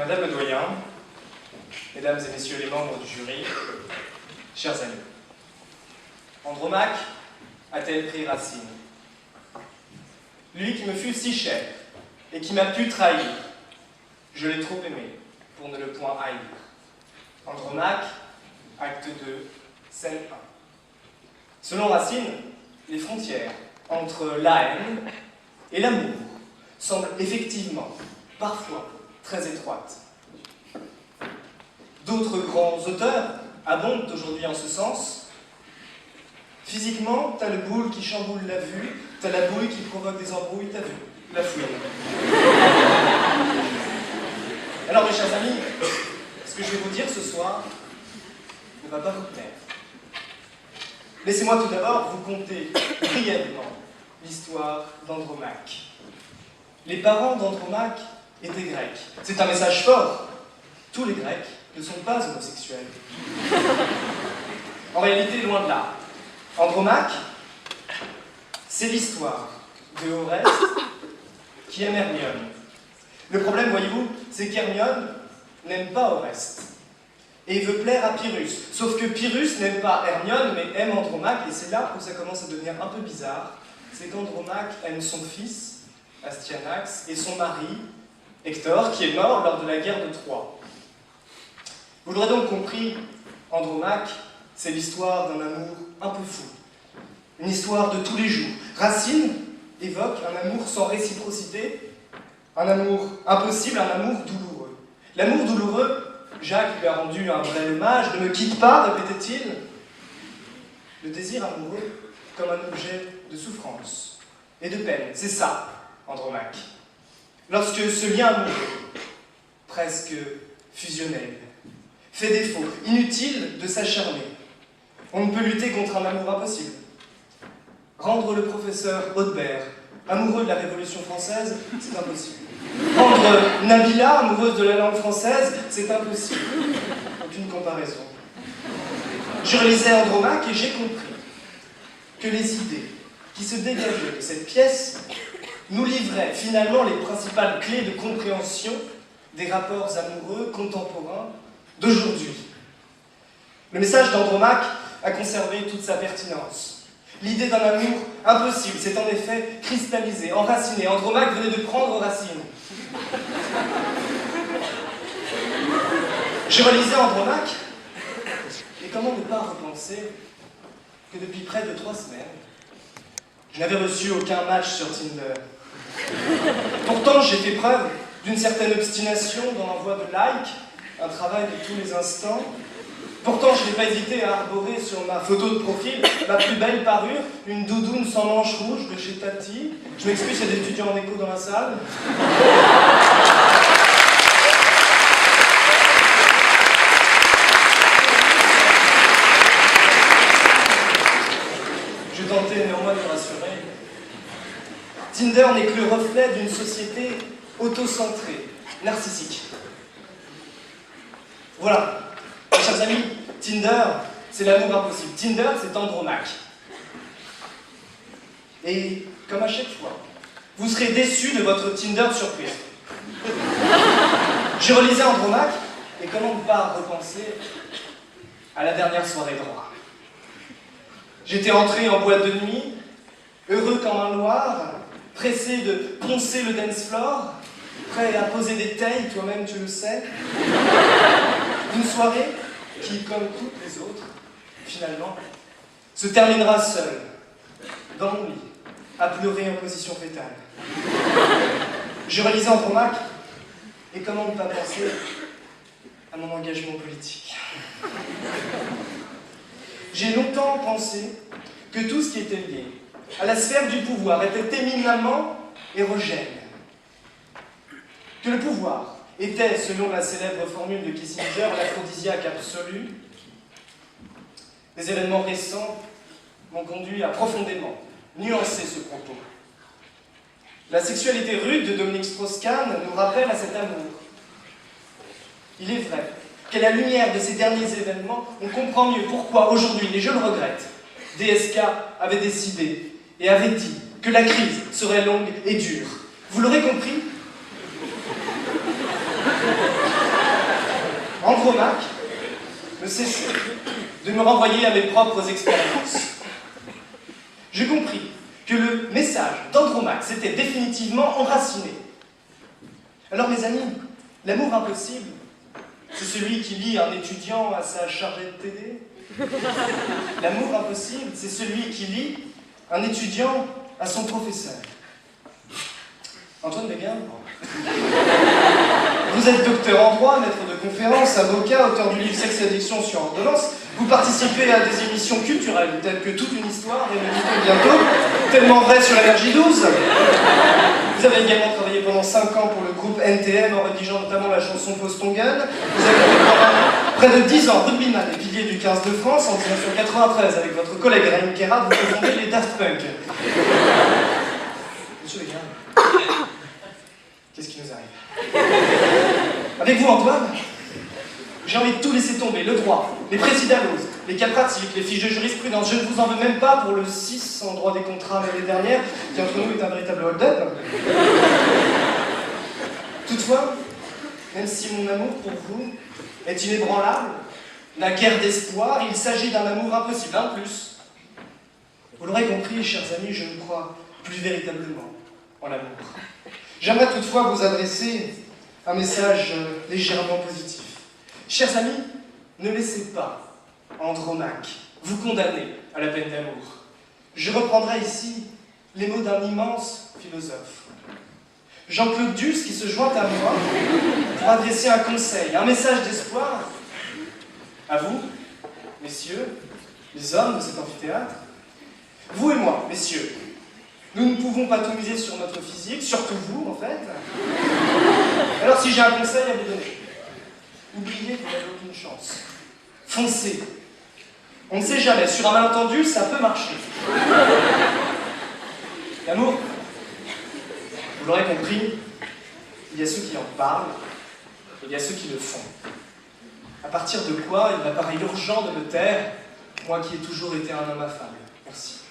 Madame le doyen, mesdames et messieurs les membres du jury, chers amis, Andromaque a-t-elle pris Racine? Lui qui me fut si cher et qui m'a pu trahir, je l'ai trop aimé pour ne le point haïr. Andromaque, acte 2, scène 1. Selon Racine, les frontières entre la haine et l'amour semblent effectivement, parfois, très étroites. D'autres grands auteurs abondent aujourd'hui en ce sens. Physiquement, t'as le boule qui chamboule la vue, t'as la bouille qui provoque des embrouilles, t'as vu, la fouine. Alors mes chers amis, ce que je vais vous dire ce soir ne va pas vous plaire. Laissez-moi tout d'abord vous conter brièvement l'histoire d'Andromaque. Les parents d'Andromaque étaient grecs. C'est un message fort. Tous les Grecs ne sont pas homosexuels. En réalité, loin de là. Andromaque, c'est l'histoire de Oreste qui aime Hermione. Le problème, voyez-vous, c'est qu'Hermione n'aime pas Oreste et veut plaire à Pyrrhus. Sauf que Pyrrhus n'aime pas Hermione, mais aime Andromaque, et c'est là où ça commence à devenir un peu bizarre. C'est qu'Andromaque aime son fils, Astyanax, et son mari, Hector, qui est mort lors de la guerre de Troie. Vous l'aurez donc compris, Andromaque, c'est l'histoire d'un amour un peu fou. Une histoire de tous les jours. Racine évoque un amour sans réciprocité, un amour impossible, un amour douloureux. L'amour douloureux, Jacques lui a rendu un vrai hommage. Ne me quitte pas, répétait-il. Le désir amoureux comme un objet de souffrance et de peine. C'est ça, Andromaque. Lorsque ce lien amoureux, presque fusionnel, fait défaut, inutile de s'acharner, on ne peut lutter contre un amour impossible. Rendre le professeur Audebert amoureux de la Révolution française, c'est impossible. Rendre Nabila amoureuse de la langue française, c'est impossible. Aucune comparaison. Je relisais Andromaque et j'ai compris que les idées qui se dégageaient de cette pièce nous livraient finalement les principales clés de compréhension des rapports amoureux contemporains d'aujourd'hui. Le message d'Andromaque a conservé toute sa pertinence. L'idée d'un amour impossible s'est en effet cristallisée, enracinée. Andromaque venait de prendre racine. Je relisais Andromaque, et comment ne pas repenser que depuis près de 3 semaines, je n'avais reçu aucun match sur Tinder. Pourtant, j'ai fait preuve d'une certaine obstination dans l'envoi de likes, un travail de tous les instants. Pourtant, je n'ai pas hésité à arborer sur ma photo de profil ma plus belle parure, une doudoune sans manches rouges de chez Tati. Je m'excuse, il y a des étudiants en écho dans la salle. Je tentais néanmoins de me rassurer. Tinder n'est que le reflet d'une société autocentrée, narcissique. Voilà. Chers amis, Tinder, c'est l'amour impossible. Tinder, c'est Andromaque. Et, comme à chaque fois, vous serez déçus de votre Tinder surprise. Je relisais Andromaque, et comment ne pas repenser à la dernière soirée de roi. J'étais entré en boîte de nuit, heureux comme un loir, pressé de poncer le dance floor, prêt à poser des tailles, toi-même tu le sais. Une soirée qui, comme toutes les autres, finalement, se terminera seule, dans mon lit, à pleurer en position fétale. Je relisais Andromaque, et comment ne pas penser à mon engagement politique. J'ai longtemps pensé que tout ce qui était lié à la sphère du pouvoir était éminemment érogène. Que le pouvoir était, selon la célèbre formule de Kissinger, l'aphrodisiaque absolu. Les événements récents m'ont conduit à profondément nuancer ce propos. La sexualité rude de Dominique Strauss-Kahn nous rappelle à cet amour. Il est vrai qu'à la lumière de ces derniers événements, on comprend mieux pourquoi aujourd'hui, et je le regrette, DSK avait décidé et avait dit que la crise serait longue et dure. Vous l'aurez compris ? Andromaque ne cessait de me renvoyer à mes propres expériences. J'ai compris que le message d'Andromaque s'était définitivement enraciné. Alors mes amis, l'amour impossible, c'est celui qui lie un étudiant à sa chargée de TD. L'amour impossible, c'est celui qui lie un étudiant à son professeur. Antoine Béguin, vous êtes docteur en droit, maître de conférences, avocat, auteur du livre Sexe et addiction sur ordonnance. Vous participez à des émissions culturelles telles que Toute une histoire et Méditer bientôt, tellement vrai sur LRJ12. Vous avez également travaillé pendant 5 ans pour le groupe NTM en rédigeant notamment la chanson Postongan. Vous avez été pendant près de 10 ans rugbyman et pilier du 15 de France. En 1993, avec votre collègue Raïm Kérat, vous fondez les Daft Punk. Monsieur Béguin, qu'est-ce qui nous arrive? Avec vous, Antoine, j'ai envie de tout laisser tomber, le droit, les présidaloses, les cas pratiques, les fiches de jurisprudence. Je ne vous en veux même pas pour le 6 en droit des contrats l'année dernière, qui entre nous est un véritable hold-up. Toutefois, même si mon amour pour vous est inébranlable, n'a guère d'espoir, il s'agit d'un amour impossible, un plus. Vous l'aurez compris, chers amis, je ne crois plus véritablement en l'amour. J'aimerais toutefois vous adresser un message légèrement positif. Chers amis, ne laissez pas Andromaque vous condamner à la peine d'amour. Je reprendrai ici les mots d'un immense philosophe, Jean-Claude Duss, qui se joint à moi pour adresser un conseil, un message d'espoir à vous, messieurs, les hommes de cet amphithéâtre. Vous et moi, messieurs, nous ne pouvons pas tout miser sur notre physique, surtout vous, en fait. Alors si j'ai un conseil à vous donner, oubliez que vous n'avez aucune chance. Foncez. On ne sait jamais, sur un malentendu, ça peut marcher. L'amour, vous l'aurez compris, il y a ceux qui en parlent, et il y a ceux qui le font. À partir de quoi il m'apparaît urgent de me taire, moi qui ai toujours été un homme affable. Merci.